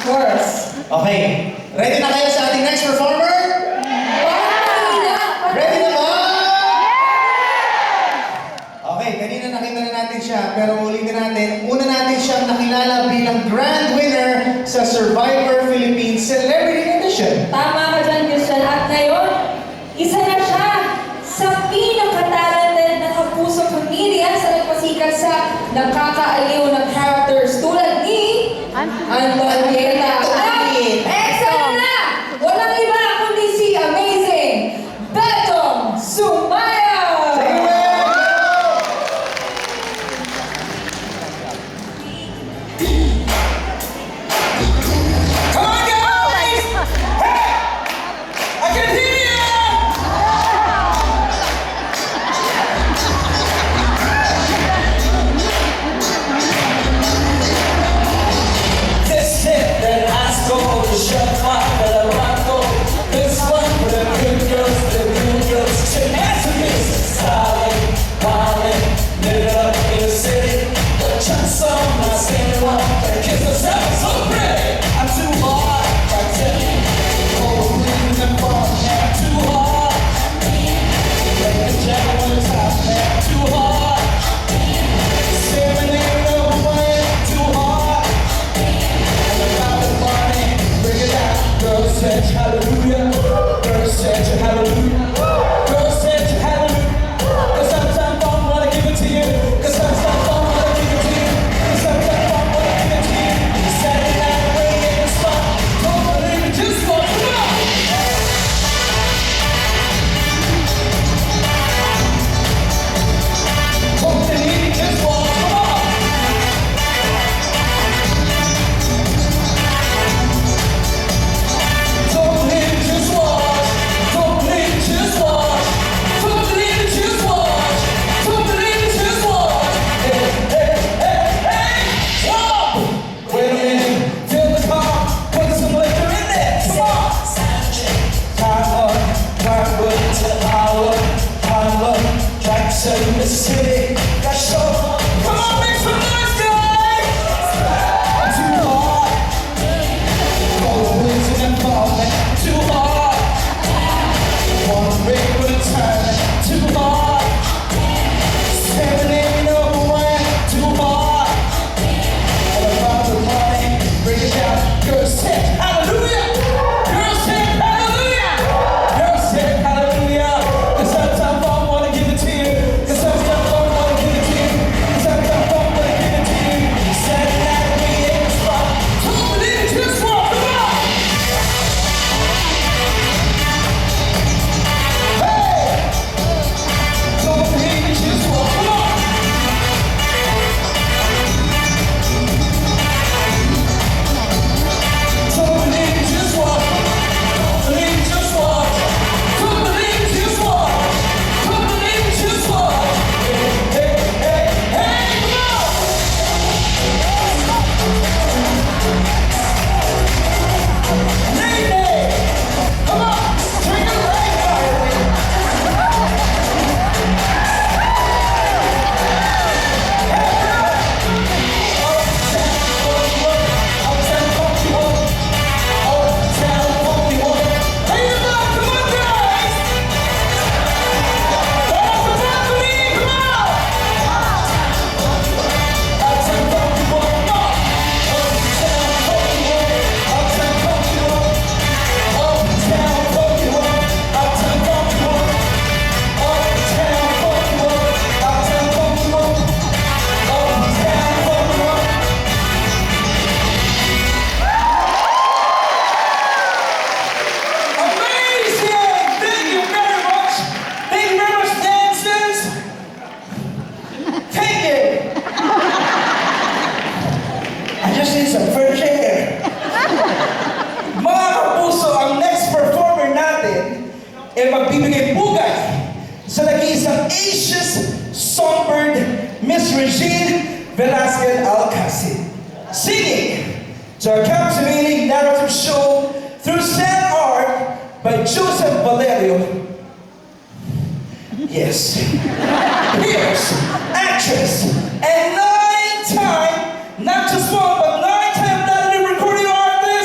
course. Okay. Ready na kayo sa ating next performer? Ready na ba? Okay, kanina nakita na natin siya, pero ulitin natin. Una natin siyang nakilala bilang grand winner sa Survivor Philippines Celebrity Edition. Tama ka dyan, Christian. At ngayon, isa na siya sa pinaka-talented na kapusong comedian sa nagpasikat sa nakakaaliw na characters tulad ni Anton Vieta. Excellent na! Walang iba kundi si Amazing Betong Sumaya! Come on, guys! Hey! I can hear you! This hit that I scored, the shot fight that I rock on. This one for the good girls, the good girls. Tenacity, solid, violent, live it up in the city. The chunks on my skin, and kiss myself so pretty. I'm too hard, I tell you. Oh, leaving them far, man, too hard. Like the jacket on the top, man, too hard. Serenade the way, too hard. And about the money, bring it out. Girls said hallelujah. Girls said hallelujah. Girls said hallelujah. 'Cause sometimes I wanna give it to you. 'Cause sometimes I wanna give it to you. 'Cause sometimes I wanna give it to you. Saturday night away in the spot. Don't believe it, just walk it out. Don't believe it, just walk it out. Don't believe it, just watch. Don't believe it, just watch. Don't believe it, just watch. Don't believe it, just watch. Hey, hey, hey, hey! Whoa! Wait a minute. Fill the car. Put some liquor in there. Come on. Time up to hour. Time up. Jackson, Mississippi. Got show. Come on, make some noise, guys. Too hard. Cold winds in the fall, man. Too hard. One break with a turn. Too hard. Serenade no one. Too hard. And about the money, bring it down. Girls say hallelujah. Girls say hallelujah. Girls say hallelujah. 'Cause sometimes I wanna give it to you. 'Cause sometimes I wanna give it to you. 'Cause sometimes I wanna give it to you. Saturday night we in the spot. Don't believe it, just walk. Come on. Hey! Don't believe it, just walk. Come on. Don't believe it, just walk. Don't believe it, just walk. Don't believe it, just walk. Don't believe it, just walk. Hey, hey, hey, hey, come on. Lady, come on, drink a leg fire. Magbibigay pugay sa nag-iisang Asia's Songbird, Miss Regine Velasquez Alcacid. Singing to a captivating narrative show through sad art by Joseph Valerio. Yes. Peers, actress, and 9-time, not just one, but 9-time Latin recording artist.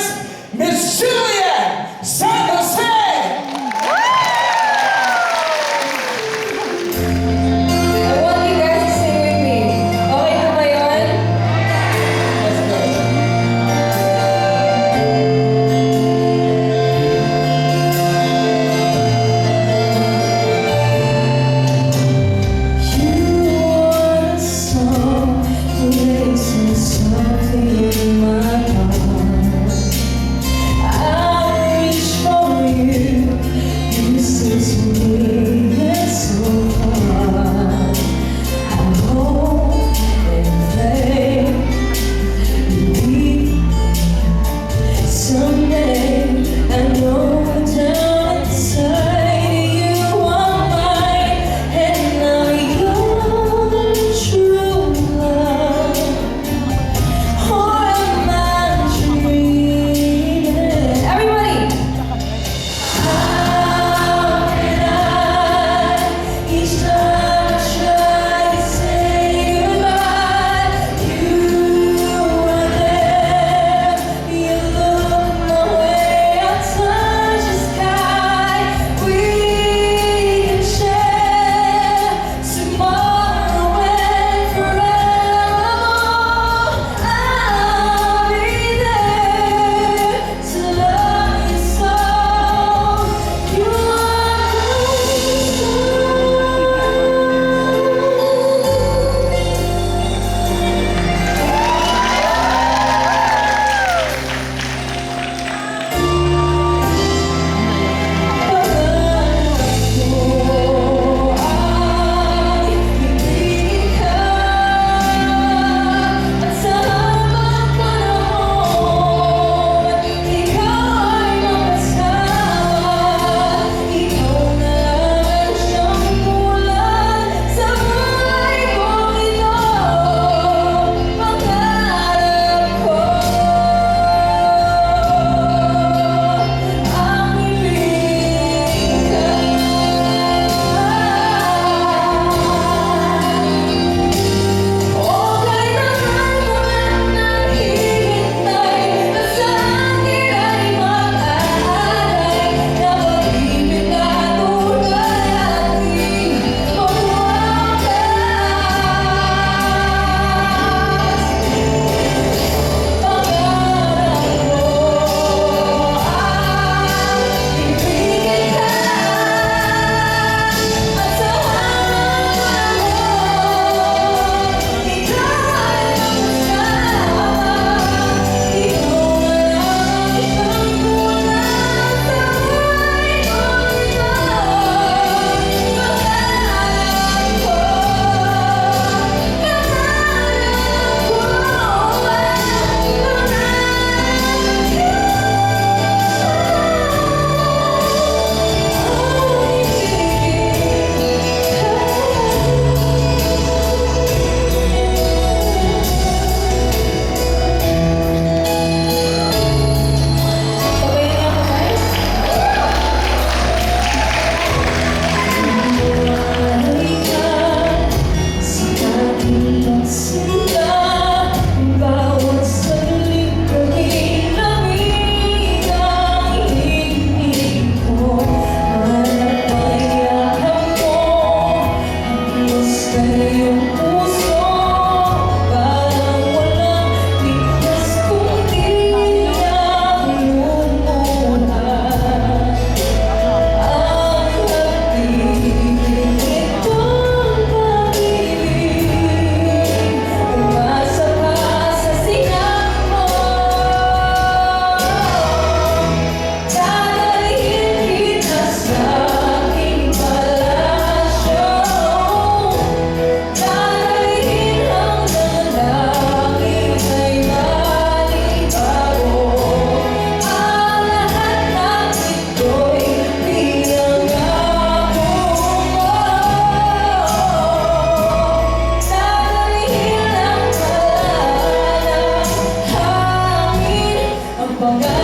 Abangan